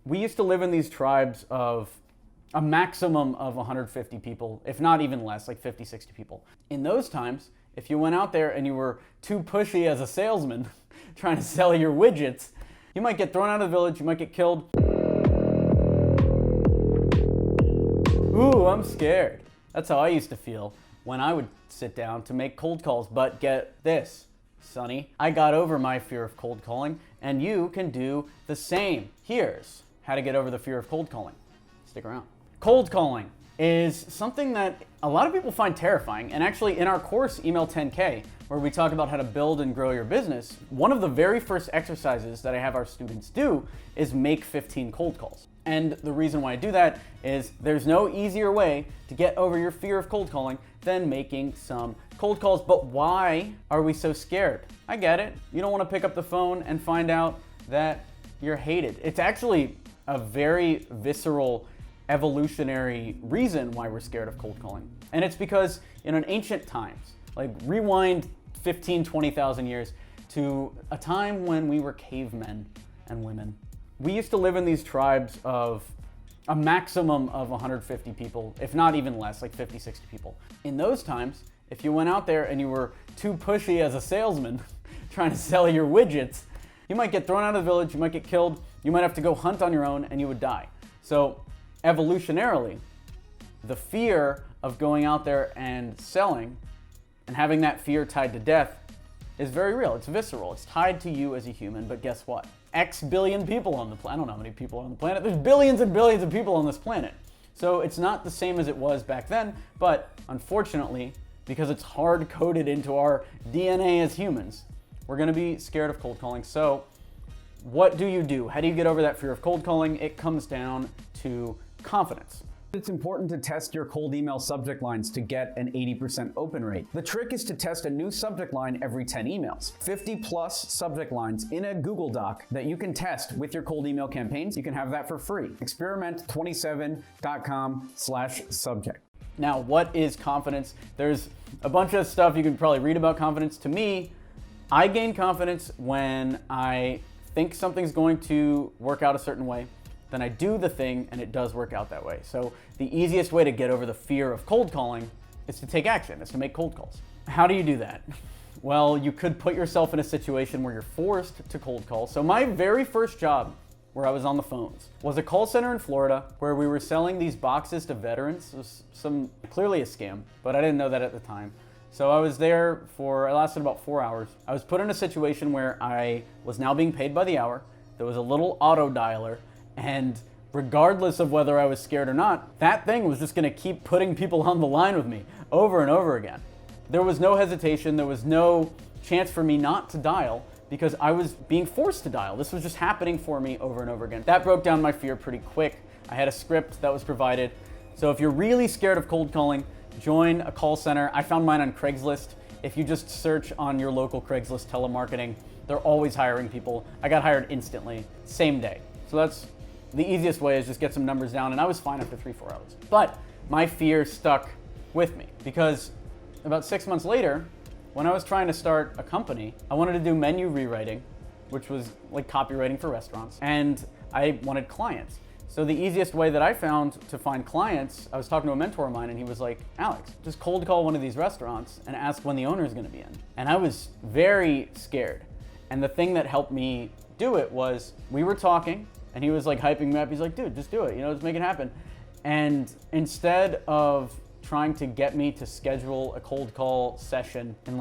We used to live in these tribes of a maximum of 150 people, if not even less, like 50, 60 people. In those times, if you went out there and you were too pushy as a salesman trying to sell your widgets, you might get thrown out of the village, you might get killed. Ooh, I'm scared. That's how I used to feel when I would sit down to make cold calls. But get this, Sonny, I got over my fear of cold calling, and you can do the same. Here's how to get over the fear of cold calling. Stick around. Cold calling is something that a lot of people find terrifying, and actually in our course, Email 10K, where we talk about how to build and grow your business, one of the very first exercises that I have our students do is make 15 cold calls. And the reason why I do that is there's no easier way to get over your fear of cold calling than making some cold calls. But why are we so scared? I get it. You don't want to pick up the phone and find out that you're hated. It's actually a very visceral, evolutionary reason why we're scared of cold calling. And it's because in an ancient times, like rewind 15, 20,000 years to a time when we were cavemen and women. We used to live in these tribes of a maximum of 150 people, if not even less, like 50, 60 people. In those times, if you went out there and you were too pushy as a salesman trying to sell your widgets, you might get thrown out of the village, you might get killed, you might have to go hunt on your own, and you would die. So evolutionarily, the fear of going out there and selling and having that fear tied to death is very real. It's visceral. It's tied to you as a human, but guess what? X billion people on the planet. I don't know how many people are on the planet. There's billions and billions of people on this planet. So it's not the same as it was back then, but unfortunately, because it's hard-coded into our DNA as humans, we're gonna be scared of cold calling. So what do you do? How do you get over that fear of cold calling? It comes down to confidence. It's important to test your cold email subject lines to get an 80% open rate. The trick is to test a new subject line every 10 emails. 50 plus subject lines in a Google Doc that you can test with your cold email campaigns. You can have that for free. Experiment27.com/subject. Now, what is confidence? There's a bunch of stuff you can probably read about confidence. To me, I gain confidence when I think something's going to work out a certain way. Then I do the thing and it does work out that way. So the easiest way to get over the fear of cold calling is to take action, is to make cold calls. How do you do that? Well, you could put yourself in a situation where you're forced to cold call. So my very first job where I was on the phones was a call center in Florida where we were selling these boxes to veterans. It was clearly a scam, but I didn't know that at the time. So I was there I lasted about 4 hours. I was put in a situation where I was now being paid by the hour. There was a little auto dialer. And regardless of whether I was scared or not, that thing was just gonna keep putting people on the line with me over and over again. There was no hesitation, there was no chance for me not to dial because I was being forced to dial. This was just happening for me over and over again. That broke down my fear pretty quick. I had a script that was provided. So if you're really scared of cold calling, join a call center. I found mine on Craigslist. If you just search on your local Craigslist telemarketing, they're always hiring people. I got hired instantly, same day. So that's the easiest way, is just get some numbers down, and I was fine after 3-4 hours. But my fear stuck with me because about 6 months later, when I was trying to start a company, I wanted to do menu rewriting, which was like copywriting for restaurants, and I wanted clients. So the easiest way that I found to find clients, I was talking to a mentor of mine and he was like, Alex, just cold call one of these restaurants and ask when the owner is gonna be in. And I was very scared. And the thing that helped me do it was, we were talking, and he was like hyping me up. He's like, dude, just do it, just make it happen. And instead of trying to get me to schedule a cold call session in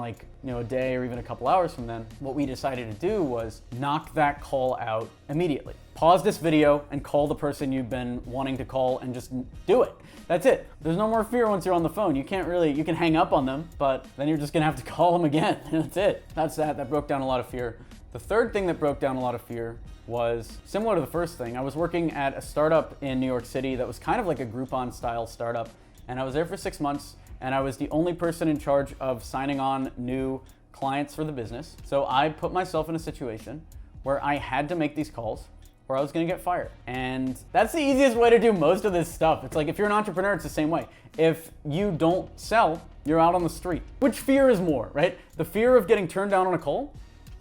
a day or even a couple hours from then, what we decided to do was knock that call out immediately. Pause this video and call the person you've been wanting to call and just do it. That's it. There's no more fear once you're on the phone. You can hang up on them, but then you're just gonna have to call them again. That's it. That broke down a lot of fear. The third thing that broke down a lot of fear was similar to the first thing. I was working at a startup in New York City that was kind of like a Groupon style startup. And I was there for 6 months and I was the only person in charge of signing on new clients for the business. So I put myself in a situation where I had to make these calls or I was gonna get fired. And that's the easiest way to do most of this stuff. It's like, if you're an entrepreneur, it's the same way. If you don't sell, you're out on the street. Which fear is more, right? The fear of getting turned down on a call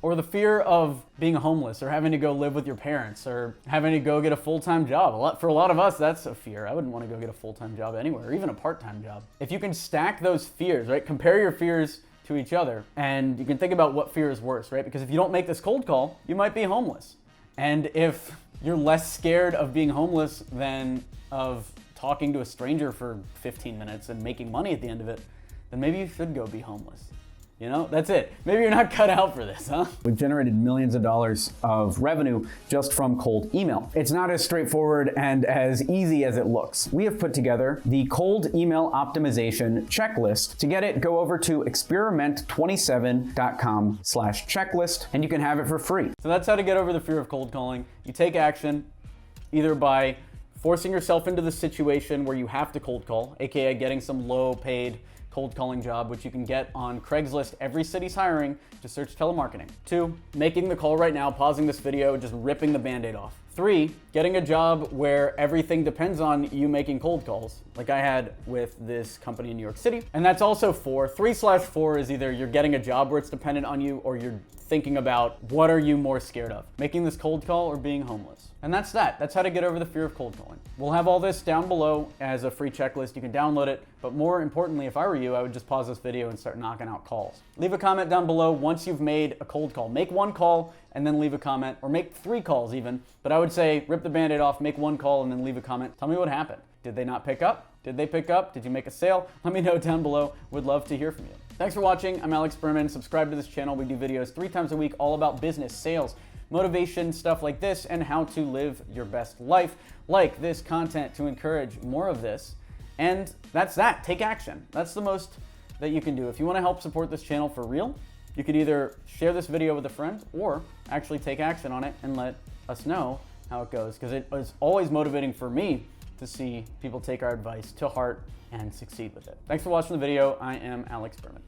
Or the fear of being homeless, or having to go live with your parents, or having to go get a full-time job. For a lot of us, that's a fear. I wouldn't want to go get a full-time job anywhere, or even a part-time job. If you can stack those fears, right? Compare your fears to each other, and you can think about what fear is worse, right? Because if you don't make this cold call, you might be homeless. And if you're less scared of being homeless than of talking to a stranger for 15 minutes and making money at the end of it, then maybe you should go be homeless. You know, that's it. Maybe you're not cut out for this, huh? We've generated millions of dollars of revenue just from cold email. It's not as straightforward and as easy as it looks. We have put together the cold email optimization checklist. To get it, go over to experiment27.com/checklist and you can have it for free. So that's how to get over the fear of cold calling. You take action either by forcing yourself into the situation where you have to cold call, aka getting some low paid cold calling job, which you can get on Craigslist. Every city's hiring. Just search telemarketing. 2, making the call right now, pausing this video, just ripping the Band-Aid off. 3, getting a job where everything depends on you making cold calls, like I had with this company in New York City. And that's also 4. 3/4 is either you're getting a job where it's dependent on you, or you're thinking about what are you more scared of, making this cold call or being homeless. And that's that. That's how to get over the fear of cold calling. We'll have all this down below as a free checklist. You can download it, but more importantly, if I were you, I would just pause this video and start knocking out calls. Leave a comment down below once you've made a cold call. Make 1 call and then leave a comment, or make 3 calls even. But I would say rip the Band-Aid off, make 1 call and then leave a comment. Tell me what happened. Did they not pick up? Did they pick up? Did you make a sale? Let me know down below. Would love to hear from you. Thanks for watching. I'm Alex Berman. Subscribe to this channel. We do videos 3 times a week all about business, sales, motivation, stuff like this, and how to live your best life. Like this content to encourage more of this. And that's that. Take action. That's the most that you can do. If you want to help support this channel for real, you could either share this video with a friend or actually take action on it and let us know how it goes, because it is always motivating for me to see people take our advice to heart and succeed with it. Thanks for watching the video. I am Alex Berman.